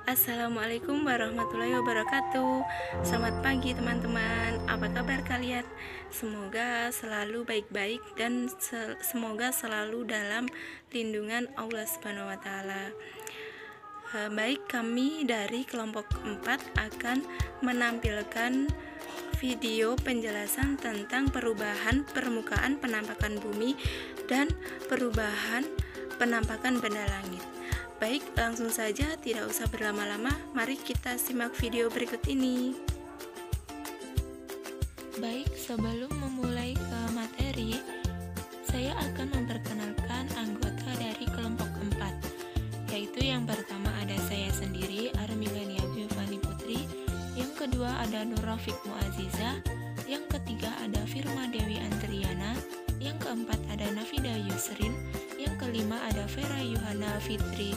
Assalamualaikum warahmatullahi wabarakatuh. Selamat pagi teman-teman. Apa kabar kalian? Semoga selalu baik-baik dan semoga selalu dalam lindungan Allah Subhanahu wa taala. Baik, kami dari kelompok 4 akan menampilkan video penjelasan tentang perubahan permukaan penampakan bumi dan perubahan penampakan benda langit. Baik, langsung saja, tidak usah berlama-lama. Mari kita simak video berikut ini. Baik, sebelum memulai ke materi, saya akan memperkenalkan anggota dari kelompok 4, yaitu yang pertama ada saya sendiri, Armilania Giovanni Putri, yang kedua ada Nur Rafiq Muaziza, yang ketiga ada Firma Dewi Antriana, yang keempat ada Nafida Yusrin, yang kelima ada Vera Yuhana Fitri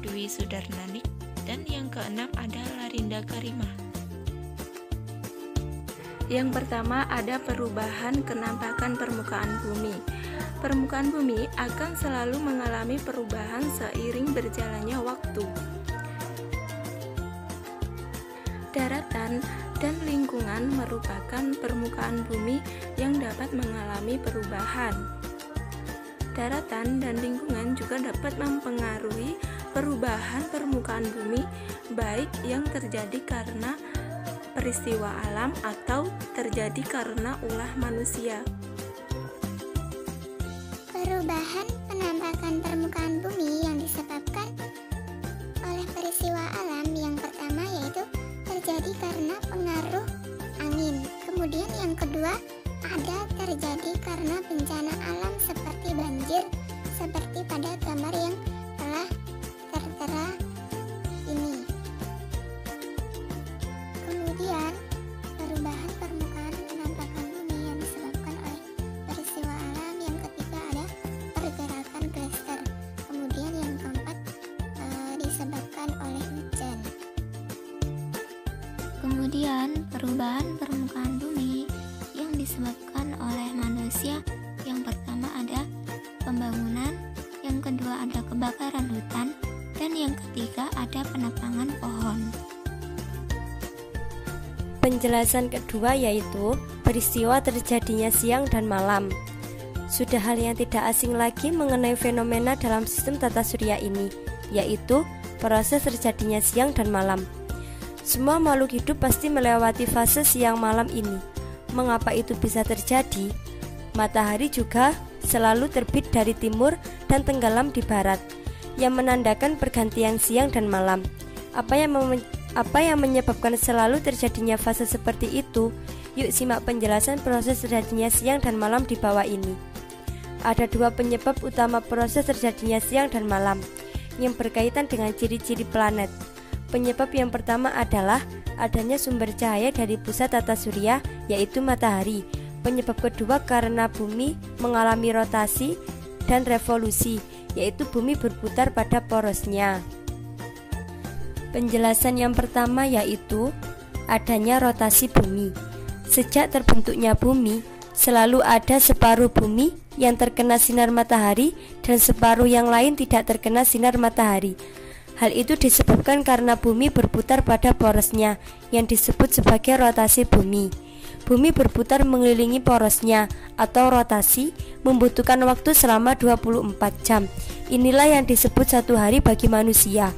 Dwi Sudarnanik, dan yang keenam ada Larinda Karimah. Yang pertama ada perubahan kenampakan permukaan bumi. Permukaan bumi akan selalu mengalami perubahan seiring berjalannya waktu. Daratan dan lingkungan merupakan permukaan bumi yang dapat mengalami perubahan. Daratan dan lingkungan juga dapat mempengaruhi perubahan permukaan bumi, baik yang terjadi karena peristiwa alam atau terjadi karena ulah manusia. Perubahan penampakan permukaan bumi yang disebabkan oleh peristiwa alam yang pertama yaitu terjadi karena pengaruh angin. Kemudian yang kedua ada terjadi karena bencana alam seperti banjir, seperti pada gambar yang telah tertera ini. Kemudian perubahan permukaan penampakan bumi yang disebabkan oleh peristiwa alam yang ketiga ada pergerakan glaster. Kemudian yang keempat disebabkan oleh hujan. Kemudian perubahan permukaan bumi yang disebabkan oleh manusia yang pertama ada pembangunan, yang kedua ada kebakaran hutan, dan yang ketiga ada penebangan pohon. Penjelasan kedua yaitu peristiwa terjadinya siang dan malam. Sudah hal yang tidak asing lagi mengenai fenomena dalam sistem tata surya ini, yaitu proses terjadinya siang dan malam. Semua makhluk hidup pasti melewati fase siang malam ini. Mengapa itu bisa terjadi? Matahari juga selalu terbit dari timur dan tenggelam di barat, yang menandakan pergantian siang dan malam. Apa yang menyebabkan selalu terjadinya fase seperti itu? Yuk simak penjelasan proses terjadinya siang dan malam di bawah ini. Ada dua penyebab utama proses terjadinya siang dan malam yang berkaitan dengan ciri-ciri planet. Penyebab yang pertama adalah adanya sumber cahaya dari pusat tata surya, yaitu matahari. Penyebab kedua karena bumi mengalami rotasi dan revolusi, yaitu bumi berputar pada porosnya. Penjelasan yang pertama yaitu adanya rotasi bumi. Sejak terbentuknya bumi, selalu ada separuh bumi yang terkena sinar matahari dan separuh yang lain tidak terkena sinar matahari. Hal itu disebabkan karena bumi berputar pada porosnya yang disebut sebagai rotasi bumi. Bumi berputar mengelilingi porosnya atau rotasi membutuhkan waktu selama 24 jam. Inilah yang disebut satu hari bagi manusia.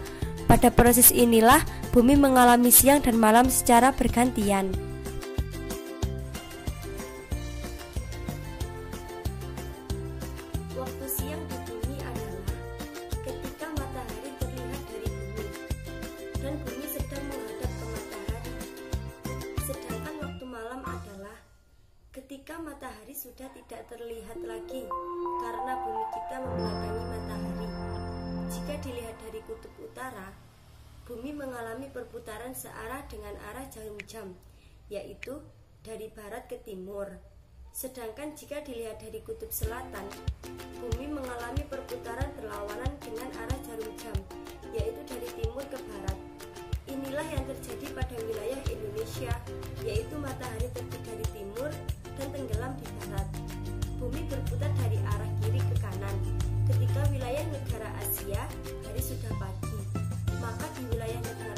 Pada proses inilah bumi mengalami siang dan malam secara bergantian. Waktu siang di bumi adalah ketika matahari terlihat dari bumi dan bumi sedang menghadap ke matahari. Sedangkan waktu malam adalah ketika matahari sudah tidak terlihat lagi karena bumi kita membelakangi matahari. Jika dilihat dari kutub utara, bumi mengalami perputaran searah dengan arah jarum jam, yaitu dari barat ke timur. Sedangkan jika dilihat dari kutub selatan, bumi mengalami perputaran berlawanan dengan arah jarum jam, yaitu dari timur ke barat. Inilah yang terjadi pada wilayah Indonesia, yaitu matahari terbit dari timur dan tenggelam di barat. Bumi berputar dari arah kiri ke kanan. Ketika wilayah negara Asia hari sudah pagi, maka di wilayah negara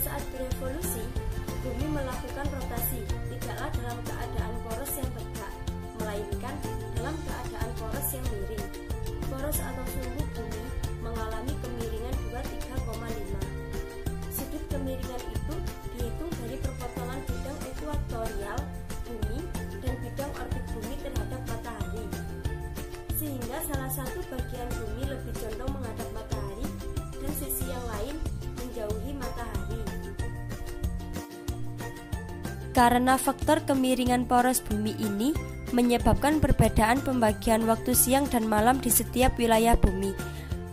saat berevolusi, bumi melakukan rotasi tidaklah dalam keadaan poros yang tegak, melainkan dalam keadaan poros yang miring. Poros atau sumbu bumi mengalami kemiringan 23,5. Sudut kemiringan itu dihitung dari perpotongan bidang ekuatorial bumi dan bidang orbit bumi terhadap matahari, sehingga salah satu bagian bumi lebih condong menghadap matahari dan sisi yang lain menjauhi matahari. Karena faktor kemiringan poros bumi ini menyebabkan perbedaan pembagian waktu siang dan malam di setiap wilayah bumi.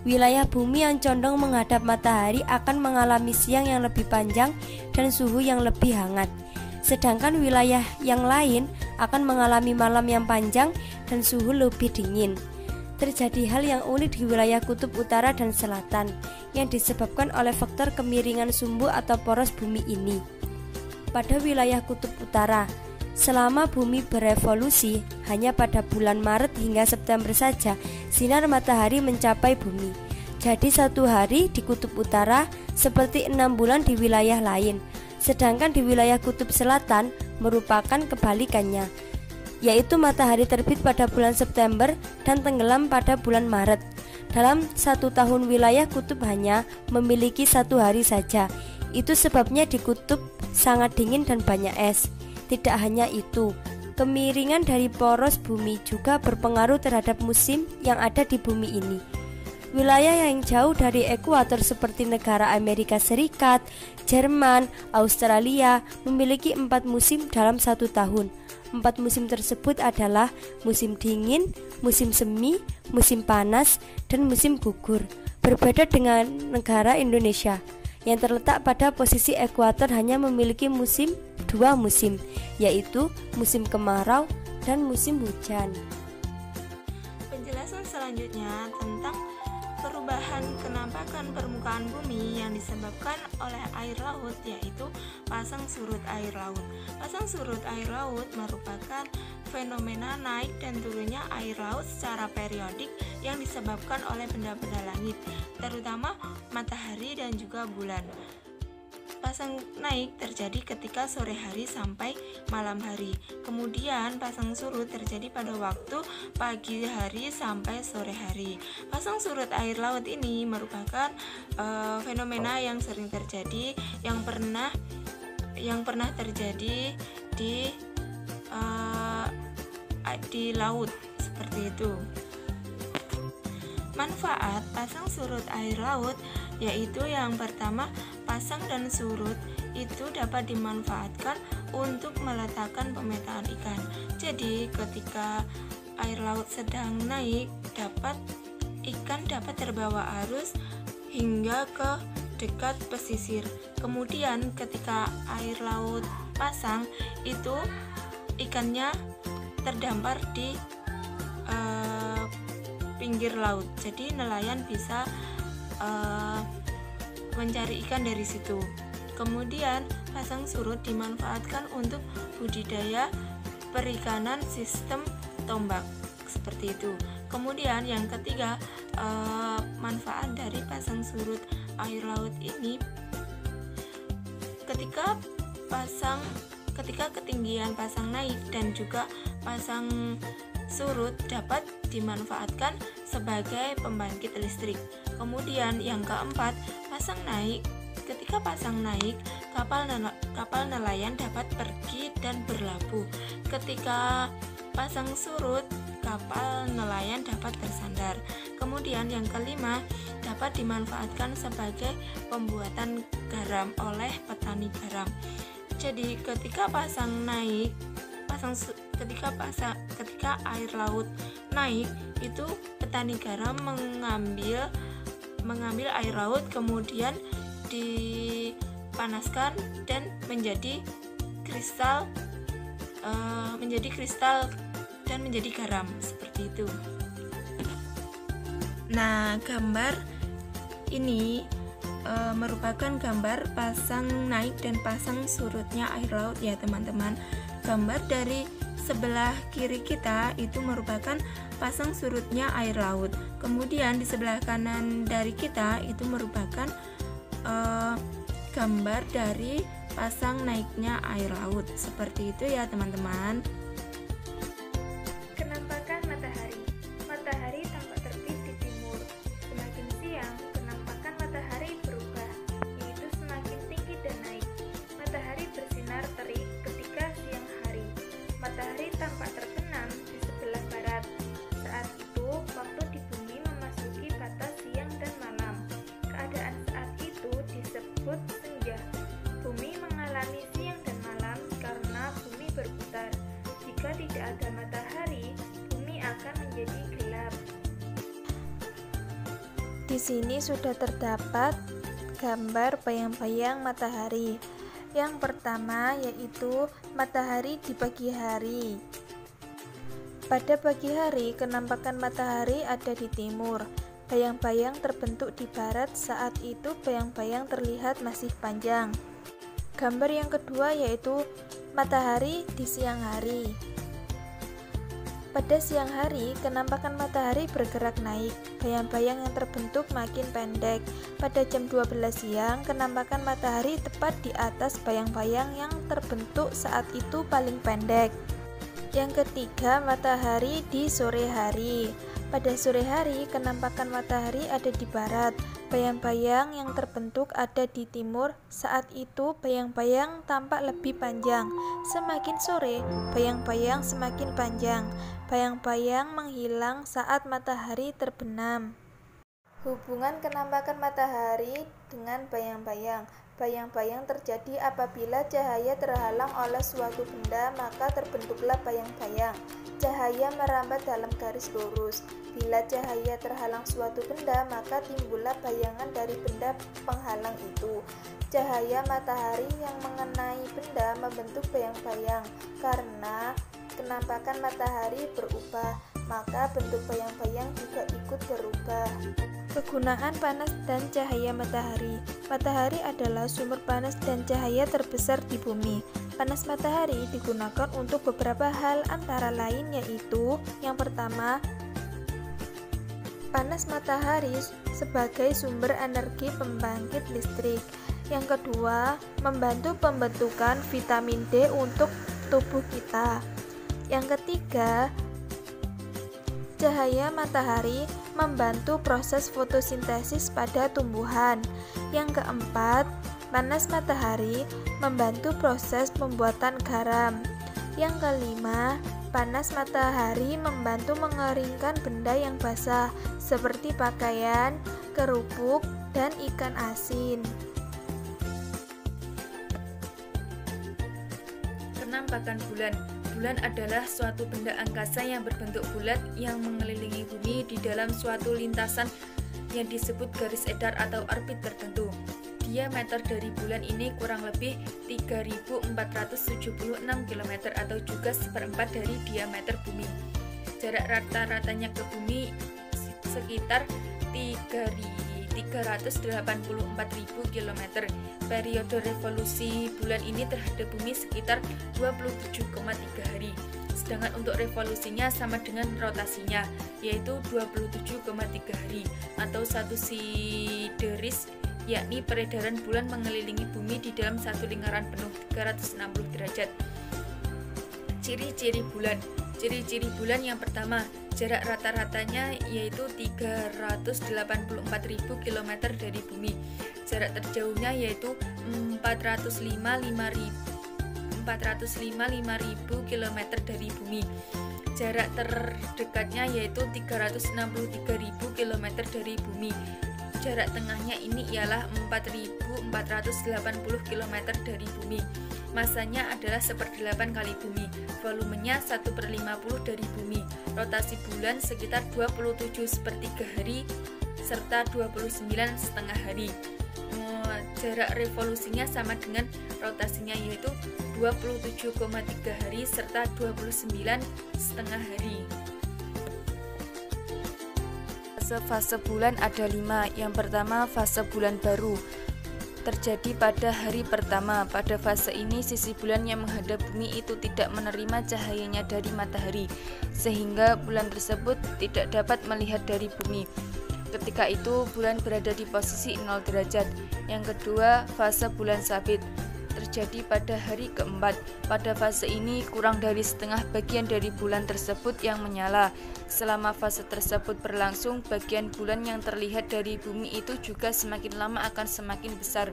Wilayah bumi yang condong menghadap matahari akan mengalami siang yang lebih panjang dan suhu yang lebih hangat. Sedangkan wilayah yang lain akan mengalami malam yang panjang dan suhu lebih dingin. Terjadi hal yang unik di wilayah kutub utara dan selatan yang disebabkan oleh faktor kemiringan sumbu atau poros bumi ini. Pada wilayah kutub utara, selama bumi berevolusi, hanya pada bulan Maret hingga September saja sinar matahari mencapai bumi. Jadi satu hari di kutub utara seperti 6 bulan di wilayah lain. Sedangkan di wilayah kutub selatan merupakan kebalikannya, yaitu matahari terbit pada bulan September dan tenggelam pada bulan Maret. Dalam satu tahun wilayah kutub hanya memiliki satu hari saja. Itu sebabnya di kutub sangat dingin dan banyak es. Tidak hanya itu, kemiringan dari poros bumi juga berpengaruh terhadap musim yang ada di bumi ini. Wilayah yang jauh dari ekuator seperti negara Amerika Serikat, Jerman, Australia memiliki 4 musim dalam satu tahun. 4 musim tersebut adalah musim dingin, musim semi, musim panas, dan musim gugur. Berbeda dengan negara Indonesia yang terletak pada posisi ekuator hanya memiliki 2 musim, yaitu musim kemarau dan musim hujan. Penjelasan selanjutnya tentang perubahan kenampakan permukaan bumi yang disebabkan oleh air laut, yaitu pasang surut air laut. Pasang surut air laut merupakan fenomena naik dan turunnya air laut secara periodik yang disebabkan oleh benda-benda langit, terutama matahari dan juga bulan. Pasang naik terjadi ketika sore hari sampai malam hari. Kemudian pasang surut terjadi pada waktu pagi hari sampai sore hari. Pasang surut air laut ini merupakan fenomena yang sering terjadi, yang pernah terjadi di laut seperti itu. Manfaat pasang surut air laut yaitu yang pertama, pasang dan surut itu dapat dimanfaatkan untuk meletakkan pemetaan ikan. Jadi ketika air laut sedang naik, ikan dapat terbawa arus hingga ke dekat pesisir. Kemudian ketika air laut pasang, itu ikannya terdampar di pinggir laut. Jadi nelayan bisa mencari ikan dari situ. Kemudian pasang surut dimanfaatkan untuk budidaya perikanan sistem tombak seperti itu. Kemudian yang ketiga, manfaat dari pasang surut air laut ini ketika ketinggian pasang naik dan juga pasang surut dapat dimanfaatkan sebagai pembangkit listrik. Kemudian yang keempat, pasang naik. Ketika pasang naik, kapal nelayan dapat pergi dan berlabuh. Ketika pasang surut, kapal nelayan dapat bersandar. Kemudian yang kelima, dapat dimanfaatkan sebagai pembuatan garam oleh petani garam. Jadi ketika ketika air laut naik, itu petani garam mengambil air laut, kemudian dipanaskan dan menjadi kristal dan menjadi garam seperti itu. Nah, gambar ini merupakan gambar pasang naik dan pasang surutnya air laut ya teman-teman. Gambar dari sebelah kiri kita itu merupakan pasang surutnya air laut. Kemudian di sebelah kanan dari kita itu merupakan gambar dari pasang naiknya air laut. Seperti itu ya teman-teman. Kenampakan matahari. Matahari tampak terbit di timur. Semakin siang, kenampakan matahari berubah, yaitu semakin tinggi dan naik. Matahari bersinar terik ketika siang hari. Matahari tampak terbenam di sebelah barat. Saat itu, waktu di bumi memasuki batas siang dan malam. Keadaan saat itu disebut senja. Bumi mengalami siang dan malam karena bumi berputar. Jika tidak ada matahari, bumi akan menjadi gelap. Di sini sudah terdapat gambar bayang-bayang matahari. Yang pertama yaitu matahari di pagi hari. Pada pagi hari, kenampakan matahari ada di timur. Bayang-bayang terbentuk di barat, saat itu bayang-bayang terlihat masih panjang. Gambar yang kedua yaitu matahari di siang hari. Pada siang hari, kenampakan matahari bergerak naik. Bayang-bayang yang terbentuk makin pendek. Pada jam 12 siang, kenampakan matahari tepat di atas bayang-bayang yang terbentuk saat itu paling pendek. Yang ketiga, matahari di sore hari. Pada sore hari, kenampakan matahari ada di barat. Bayang-bayang yang terbentuk ada di timur. Saat itu, bayang-bayang tampak lebih panjang. Semakin sore, bayang-bayang semakin panjang. Bayang-bayang menghilang saat matahari terbenam. Hubungan kenampakan matahari dengan bayang-bayang. Bayang-bayang terjadi apabila cahaya terhalang oleh suatu benda, maka terbentuklah bayang-bayang. Cahaya merambat dalam garis lurus. Bila cahaya terhalang suatu benda, maka timbullah bayangan dari benda penghalang itu. Cahaya matahari yang mengenai benda membentuk bayang-bayang. Karena kenampakan matahari berubah, maka bentuk bayang-bayang juga ikut berubah. Kegunaan panas dan cahaya matahari. Matahari adalah sumber panas dan cahaya terbesar di bumi. Panas matahari digunakan untuk beberapa hal, antara lain yaitu: yang pertama, panas matahari sebagai sumber energi pembangkit listrik. Yang kedua, membantu pembentukan vitamin D untuk tubuh kita. Yang ketiga, cahaya matahari membantu proses fotosintesis pada tumbuhan. Yang keempat, panas matahari membantu proses pembuatan garam. Yang kelima, panas matahari membantu mengeringkan benda yang basah seperti pakaian, kerupuk, dan ikan asin. Penampakan bulan. Bulan adalah suatu benda angkasa yang berbentuk bulat yang mengelilingi bumi di dalam suatu lintasan yang disebut garis edar atau orbit tertentu. Diameter dari bulan ini kurang lebih 3.476 km atau juga seperempat dari diameter bumi. Jarak rata-ratanya ke bumi sekitar 384.000 km. Periode revolusi bulan ini terhadap bumi sekitar 27,3 hari. Sedangkan untuk revolusinya sama dengan rotasinya, yaitu 27,3 hari atau 1 sideris, yakni peredaran bulan mengelilingi bumi di dalam satu lingkaran penuh 360 derajat. Ciri-ciri bulan. Ciri-ciri bulan yang pertama, jarak rata-ratanya yaitu 384.000 km dari bumi. Jarak terjauhnya yaitu 405.000 km dari bumi. Jarak terdekatnya yaitu 363.000 km dari bumi. Jarak tengahnya ini ialah 4.480 km dari bumi. Masanya adalah 1/8 kali bumi. Volumenya 1/50 dari bumi. Rotasi bulan sekitar 27/3 hari serta 29,5 hari. Jarak revolusinya sama dengan rotasinya, yaitu 27,3 hari serta 29,5 hari. Fase bulan ada 5. Yang pertama, fase bulan baru terjadi pada hari pertama. Pada fase ini sisi bulan yang menghadap bumi itu tidak menerima cahayanya dari matahari, sehingga bulan tersebut tidak dapat melihat dari bumi. Ketika itu bulan berada di posisi 0 derajat. Yang kedua, fase bulan sabit terjadi pada hari keempat. Pada fase ini kurang dari setengah bagian dari bulan tersebut yang menyala. Selama fase tersebut berlangsung, bagian bulan yang terlihat dari bumi itu juga semakin lama akan semakin besar.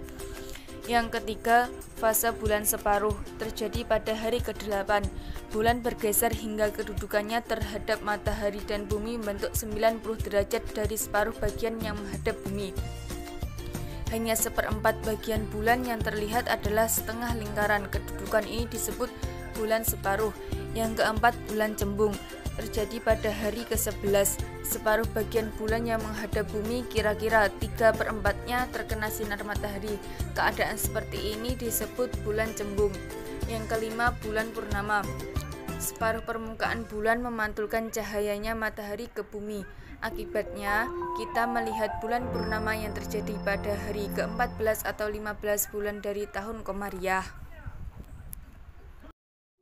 Yang ketiga, fase bulan separuh terjadi pada hari ke-8. Bulan bergeser hingga kedudukannya terhadap matahari dan bumi membentuk 90 derajat dari separuh bagian yang menghadap bumi. Hanya seperempat bagian bulan yang terlihat adalah setengah lingkaran. Kedudukan ini disebut bulan separuh. Yang keempat, bulan cembung terjadi pada hari ke-11. Separuh bagian bulan yang menghadap bumi kira-kira 3/4-nya terkena sinar matahari. Keadaan seperti ini disebut bulan cembung. Yang kelima, bulan purnama. Separuh permukaan bulan memantulkan cahayanya matahari ke bumi. Akibatnya, kita melihat bulan purnama yang terjadi pada hari ke-14 atau 15 bulan dari tahun Komariah.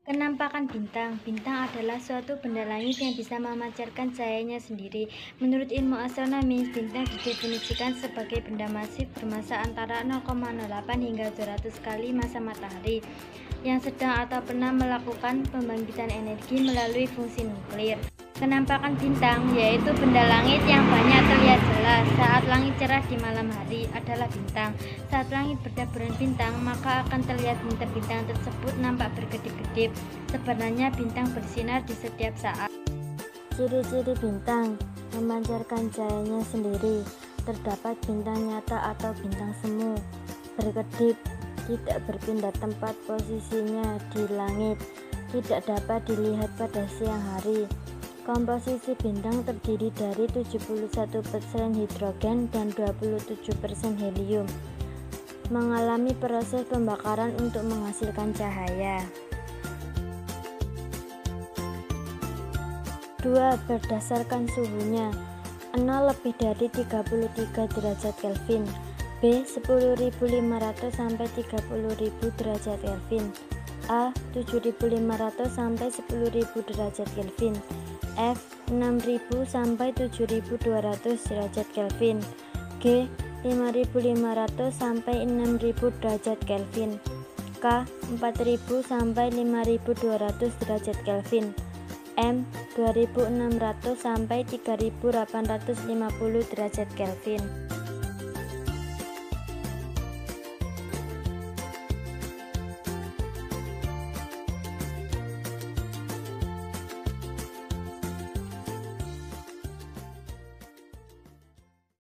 Kenampakan bintang. Bintang adalah suatu benda langit yang bisa memancarkan cahayanya sendiri. Menurut ilmu astronomi, bintang didefinisikan sebagai benda masif bermassa antara 0,08 hingga 200 kali massa matahari, yang sedang atau pernah melakukan pembangkitan energi melalui fungsi nuklir. Kenampakan bintang yaitu benda langit yang banyak terlihat jelas saat langit cerah di malam hari adalah bintang. Saat langit bertaburan bintang, maka akan terlihat bintang-bintang tersebut nampak berkedip-kedip. Sebenarnya bintang bersinar di setiap saat. Ciri-ciri bintang: memancarkan cahayanya sendiri, terdapat bintang nyata atau bintang semu, berkedip, tidak berpindah tempat posisinya di langit, tidak dapat dilihat pada siang hari. Komposisi bintang terdiri dari 71% hidrogen dan 27% helium. Mengalami proses pembakaran untuk menghasilkan cahaya. 2. Berdasarkan suhunya: 0 lebih dari 33 derajat Kelvin, B 10.500 sampai 30.000 derajat Kelvin, A 7.500 sampai 10.000 derajat Kelvin, F 6.000 sampai 7.200 derajat Kelvin, G 5.500 sampai 6.000 derajat Kelvin, K 4.000 sampai 5.200 derajat Kelvin, M 2.600 sampai 3.850 derajat Kelvin.